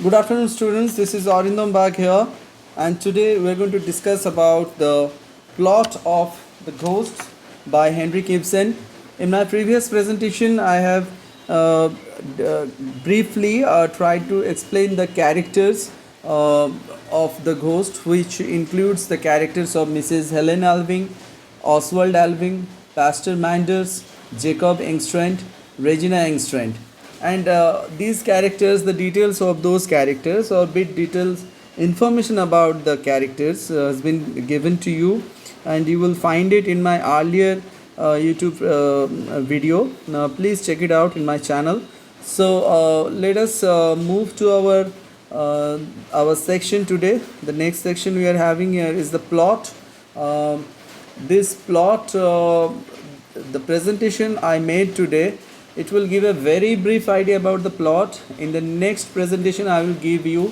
Good afternoon, students. This is Arindam Bag here, and today we are going to discuss about the plot of The Ghost by Henrik Ibsen. In my previous presentation, I have briefly tried to explain the characters of The Ghost, which includes the characters of Mrs. Helen Alving, Oswald Alving, Pastor Manders, Jacob Engstrand, Regina Engstrand. And these characters, the details of those characters or bit details, information about the characters has been given to you, and you will find it in my earlier YouTube video. Now, please check it out in my channel. So let us move to our section today. The next section we are having here is the plot. This plot, the presentation I made today, it will give a very brief idea about the plot. In the next presentation, I will give you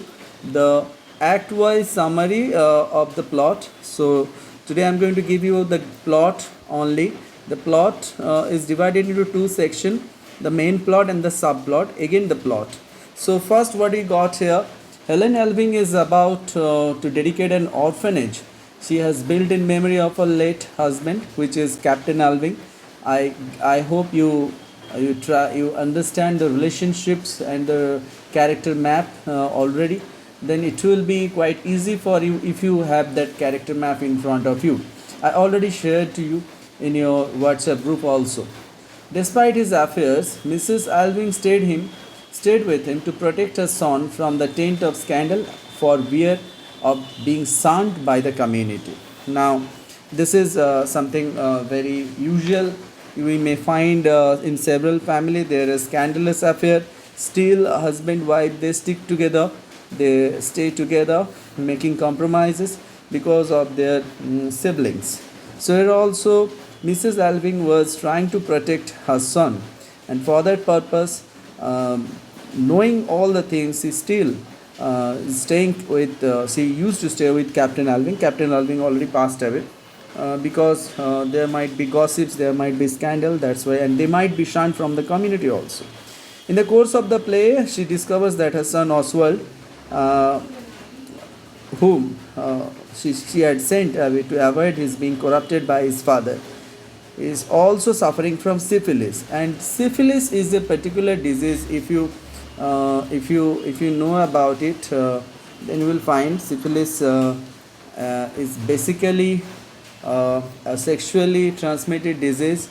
the act-wise summary of the plot. So today I'm going to give you the plot only. The plot is divided into two sections: the main plot and the subplot. Again, the plot. So first, what we got here: Helen Alving is about to dedicate an orphanage she has built in memory of her late husband, which is Captain Alving. I hope you understand the relationships and the character map already. Then it will be quite easy for you if you have that character map in front of you. I already shared to you in your WhatsApp group also. Despite his affairs, Mrs. Alving stayed with him to protect her son from the taint of scandal for fear of being shunned by the community. Now, this is something very usual. We may find in several family there is scandalous affair. Still, husband wife, they stick together, they stay together, making compromises because of their siblings. So here also Mrs. Alving was trying to protect her son, and for that purpose, knowing all the things, she still staying with. She used to stay with Captain Alving. Captain Alving already passed away. Because there might be gossips, there might be scandal, that's why, and they might be shunned from the community also. In the course of the play, she discovers that her son Oswald, whom she had sent away to avoid his being corrupted by his father, is also suffering from syphilis. And syphilis is a particular disease. If you know about it, then you will find syphilis is basically a sexually transmitted disease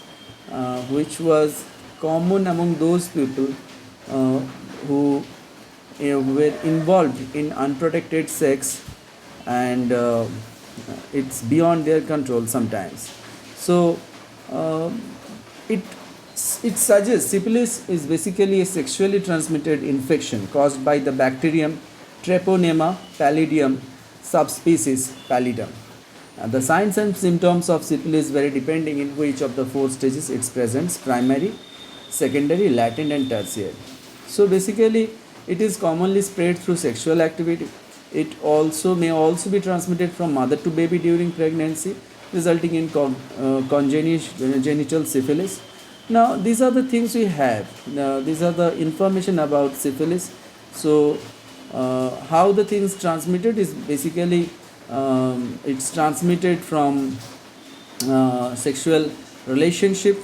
which was common among those people who were involved in unprotected sex, and it's beyond their control sometimes. So it suggests syphilis is basically a sexually transmitted infection caused by the bacterium Treponema pallidum subspecies pallidum. The signs and symptoms of syphilis vary depending in which of the four stages it presents: primary, secondary, latent, and tertiary. So basically, it is commonly spread through sexual activity. It may also be transmitted from mother to baby during pregnancy, resulting in congenital syphilis. Now, these are the things we have. Now, these are the information about syphilis. So, how the things transmitted is basically it's transmitted from sexual relationship,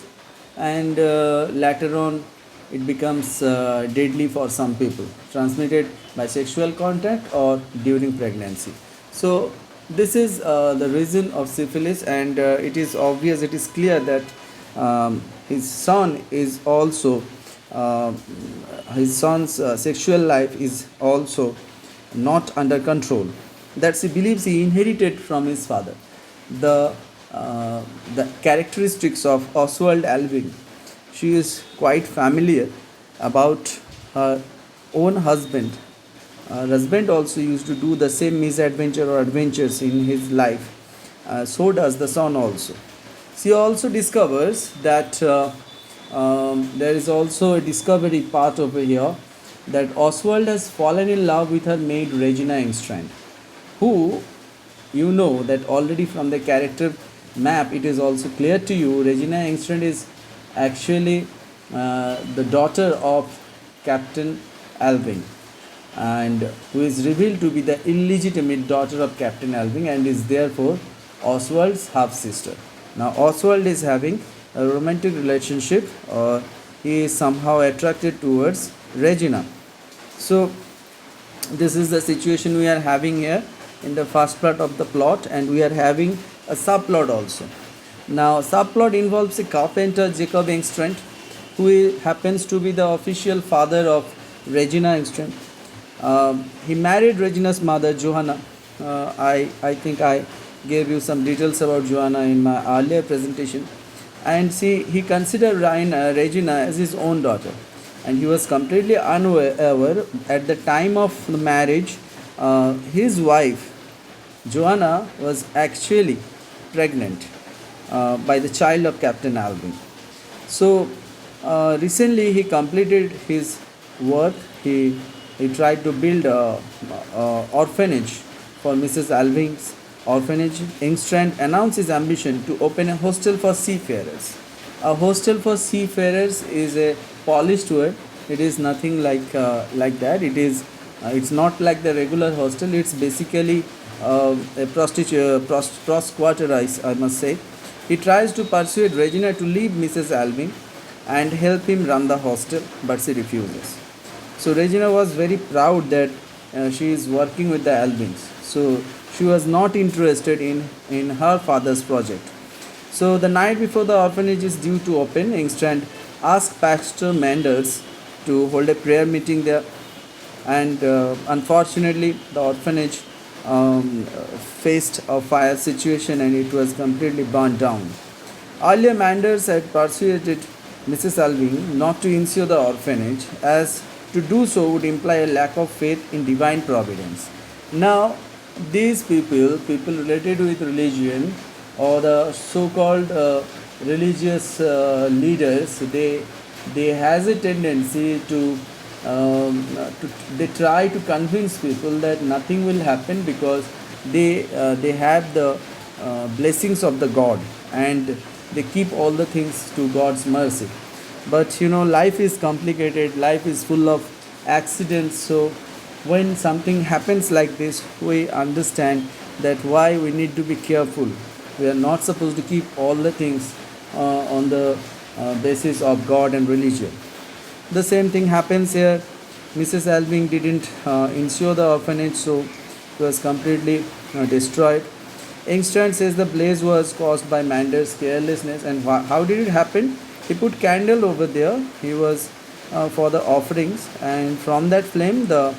and later on it becomes deadly for some people, transmitted by sexual contact or during pregnancy. So this is the reason of syphilis, and it is obvious, it is clear that his son is also his son's sexual life is also not under control, that he believes he inherited from his father. The characteristics of Oswald Alving, she is quite familiar about her own husband. Her husband also used to do the same misadventure or adventures in his life. So does the son also. She also discovers that there is also a discovery part over here, that Oswald has fallen in love with her maid Regina Engstrand, who, you know that already from the character map it is also clear to you, Regina Engstrand is actually the daughter of Captain Alving. and who is revealed to be the illegitimate daughter of Captain Alving and is therefore Oswald's half sister. Now, Oswald is having a romantic relationship, or he is somehow attracted towards Regina. So, this is the situation we are having here in the first part of the plot, and we are having a subplot also. Now, subplot involves a carpenter, Jacob Engstrand, who happens to be the official father of Regina Engstrand. He married Regina's mother, Johanna. I think I gave you some details about Johanna in my earlier presentation. And see, he considered Regina as his own daughter, and he was completely unaware at the time of the marriage. His wife, Joanna, was actually pregnant by the child of Captain Alving. So recently he completed his work. He tried to build a orphanage for Mrs. Alving's orphanage. Engstrand announced his ambition to open a hostel for seafarers. A hostel for seafarers is a polished word. It is nothing like that. It's not like the regular hostel. It's basically a prostitute quarter, I must say. He tries to persuade Regina to leave Mrs. Alving and help him run the hostel, but she refuses. So Regina was very proud that she is working with the Alvings. So she was not interested in her father's project. So the night before the orphanage is due to open, Engstrand asked Pastor Manders to hold a prayer meeting there, and unfortunately the orphanage faced a fire situation and it was completely burned down. Earlier, Manders had persuaded Mrs. Alving not to insure the orphanage, as to do so would imply a lack of faith in divine providence. Now, these people related with religion, or the so-called religious leaders, they has a tendency to they try to convince people that nothing will happen because they have the blessings of the God, and they keep all the things to God's mercy. But life is complicated, life is full of accidents. So when something happens like this, we understand that why we need to be careful. We are not supposed to keep all the things on the basis of God and religion. The same thing happens here. Mrs. Alving didn't insure the orphanage, so it was completely destroyed. Engstrand says the blaze was caused by Manders' carelessness. And how did it happen? He put candle over there. He was for the offerings, and from that flame the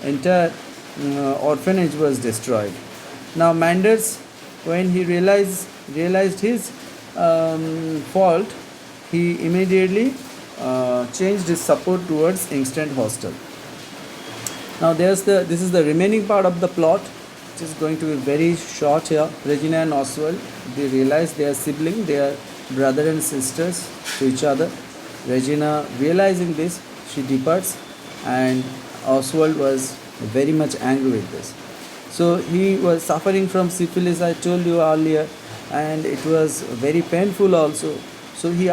entire orphanage was destroyed. Now Manders, when he realized his fault, he immediately changed his support towards Engstrand Hostel. Now this is the remaining part of the plot, which is going to be very short here. Regina and Oswald, they realize they are siblings, they are brother and sisters to each other. Regina, realizing this, she departs, and Oswald was very much angry with this. So he was suffering from syphilis, I told you earlier, and it was very painful also. So he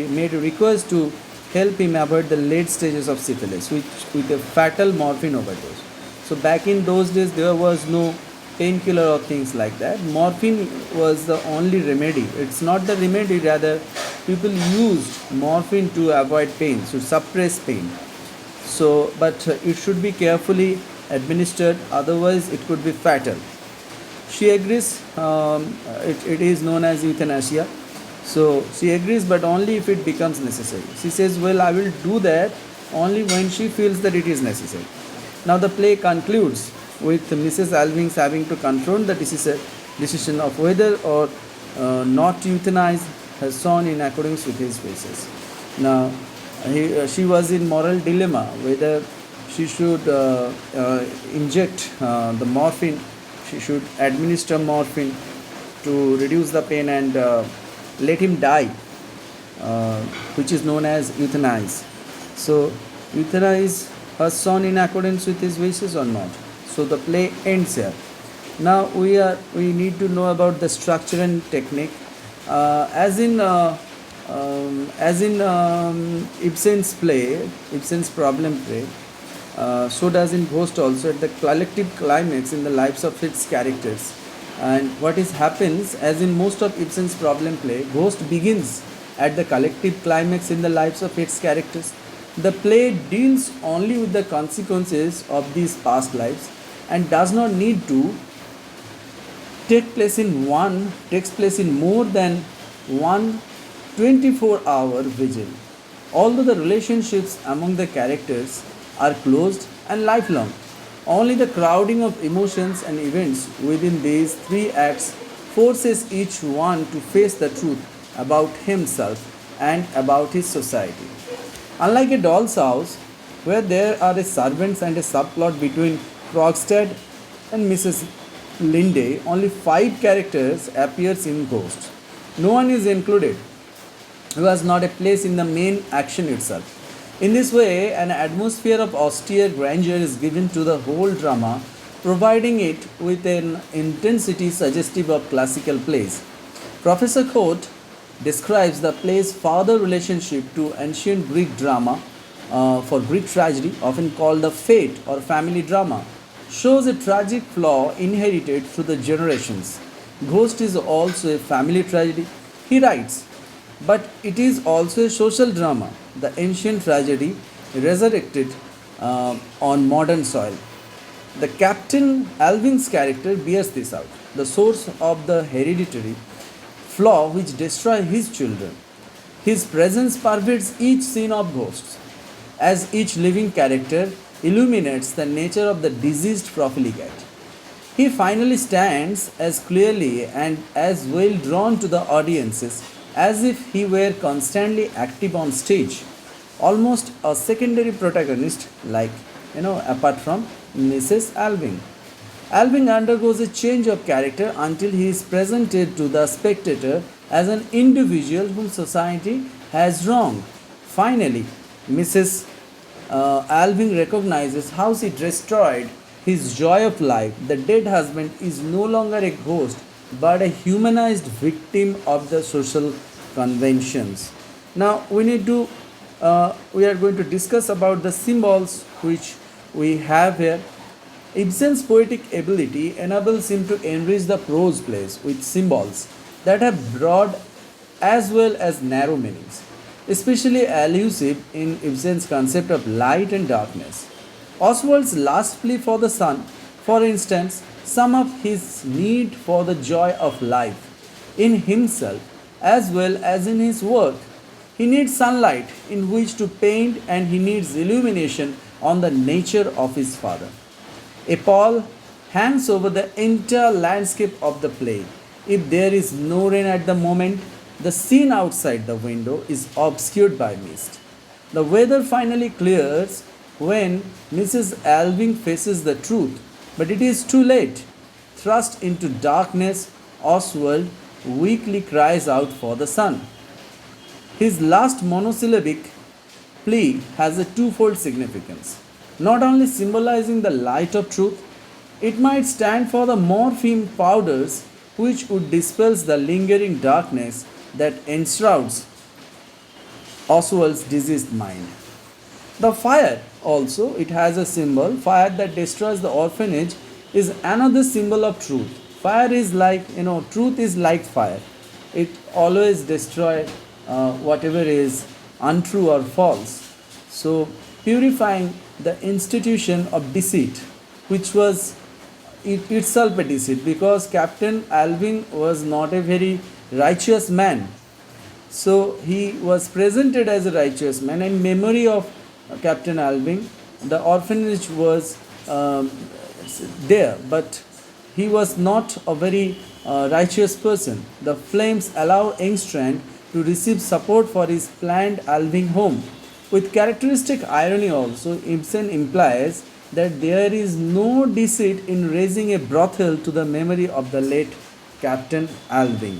made a request to help him avoid the late stages of syphilis, which with a fatal morphine overdose. So back in those days, there was no painkiller or things like that. Morphine was the only remedy. It's not the remedy, rather people used morphine to avoid pain, to suppress pain. So, but it should be carefully administered, otherwise it could be fatal. She agrees. It is known as euthanasia. So she agrees, but only if it becomes necessary. She says, well, I will do that only when she feels that it is necessary. Now the play concludes with Mrs. Alvings having to confront the decision of whether or not to euthanize her son in accordance with his wishes. Now she was in moral dilemma whether she should inject the morphine, she should administer morphine to reduce the pain and let him die, which is known as euthanize. So euthanize her son in accordance with his wishes or not. So the play ends here. Now we need to know about the structure and technique. As in Ibsen's play, Ibsen's problem play, So does in Ghost also at the collective climax in the lives of its characters. And what is happens, as in most of Ibsen's problem play, Ghost begins at the collective climax in the lives of its characters. The play deals only with the consequences of these past lives and does not need to takes place in more than one 24-hour vigil. Although the relationships among the characters are closed and lifelong, only the crowding of emotions and events within these three acts forces each one to face the truth about himself and about his society. Unlike a doll's house, where there are a servants and a subplot between Krogstad and Mrs. Linde, only five characters appears in Ghost. No one is included who has not a place in the main action itself. In this way, an atmosphere of austere grandeur is given to the whole drama, providing it with an intensity suggestive of classical plays. Professor Coate describes the play's father relationship to ancient Greek drama for Greek tragedy, often called the fate or family drama, shows a tragic flaw inherited through the generations. Ghost is also a family tragedy. He writes, but it is also a social drama, the ancient tragedy resurrected on modern soil. The Captain Alvin's character bears this out, the source of the hereditary flaw which destroys his children. His presence pervades each scene of Ghosts, as each living character illuminates the nature of the diseased profligate. He finally stands as clearly and as well drawn to the audiences as if he were constantly active on stage, almost a secondary protagonist, like, apart from Mrs. Alving. Alving undergoes a change of character until he is presented to the spectator as an individual whom society has wronged. Finally, Mrs. Alving recognizes how she destroyed his joy of life. The dead husband is no longer a ghost but a humanized victim of the social conventions. Now we are going to discuss about the symbols which we have here. Ibsen's poetic ability enables him to enrich the prose plays with symbols that have broad as well as narrow meanings, especially elusive in Ibsen's concept of light and darkness. Oswald's last plea for the sun, for instance, sum up his need for the joy of life in himself as well as in his work. He needs sunlight in which to paint, and he needs illumination on the nature of his father. A pall hangs over the entire landscape of the play. If there is no rain at the moment, the scene outside the window is obscured by mist. The weather finally clears when Mrs. Alving faces the truth, but it is too late. Thrust into darkness, Oswald weakly cries out for the sun. His last monosyllabic plea has a twofold significance. Not only symbolizing the light of truth, it might stand for the morphine powders which would dispel the lingering darkness that enshrouds Oswald's diseased mind. The fire also, it has a symbol. Fire that destroys the orphanage is another symbol of truth. Fire is like, truth is like fire. It always destroys whatever is untrue or false. So, purifying the institution of deceit, which was itself a deceit, because Captain Alving was not a very righteous man. So, he was presented as a righteous man. In memory of Captain Alving, the orphanage was there, but he was not a very righteous person. The flames allow Engstrand to receive support for his planned Alving home. With characteristic irony also, Ibsen implies that there is no deceit in raising a brothel to the memory of the late Captain Alving.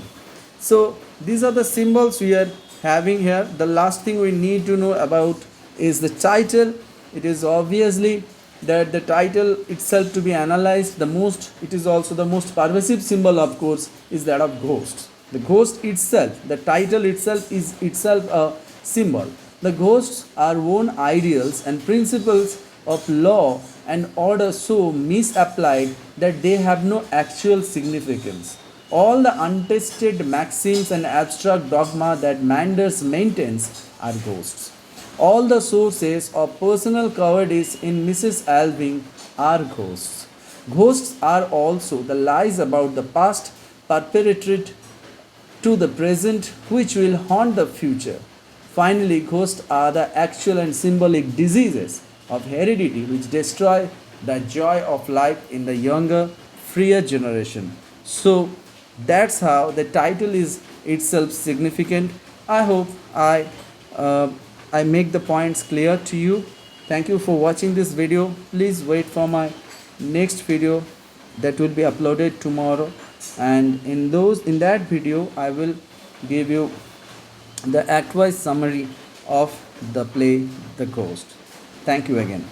So these are the symbols we are having here. The last thing we need to know about is the title. It is obviously that the title itself to be analyzed the most. It is also the most pervasive symbol, of course, is that of ghosts. The ghost itself, the title itself is itself a symbol. The ghosts are own ideals and principles of law and order so misapplied that they have no actual significance. All the untested maxims and abstract dogma that Manders maintains are ghosts. All the sources of personal cowardice in Mrs. Alving are ghosts. Ghosts are also the lies about the past perpetrated to the present which will haunt the future. Finally, ghosts are the actual and symbolic diseases of heredity which destroy the joy of life in the younger, freer generation. So, that's how the title is itself significant. I hope uh, I make the points clear to you. Thank you for watching this video. Please wait for my next video that will be uploaded tomorrow, and in that video I will give you the act-wise summary of the play The Ghost. Thank you again.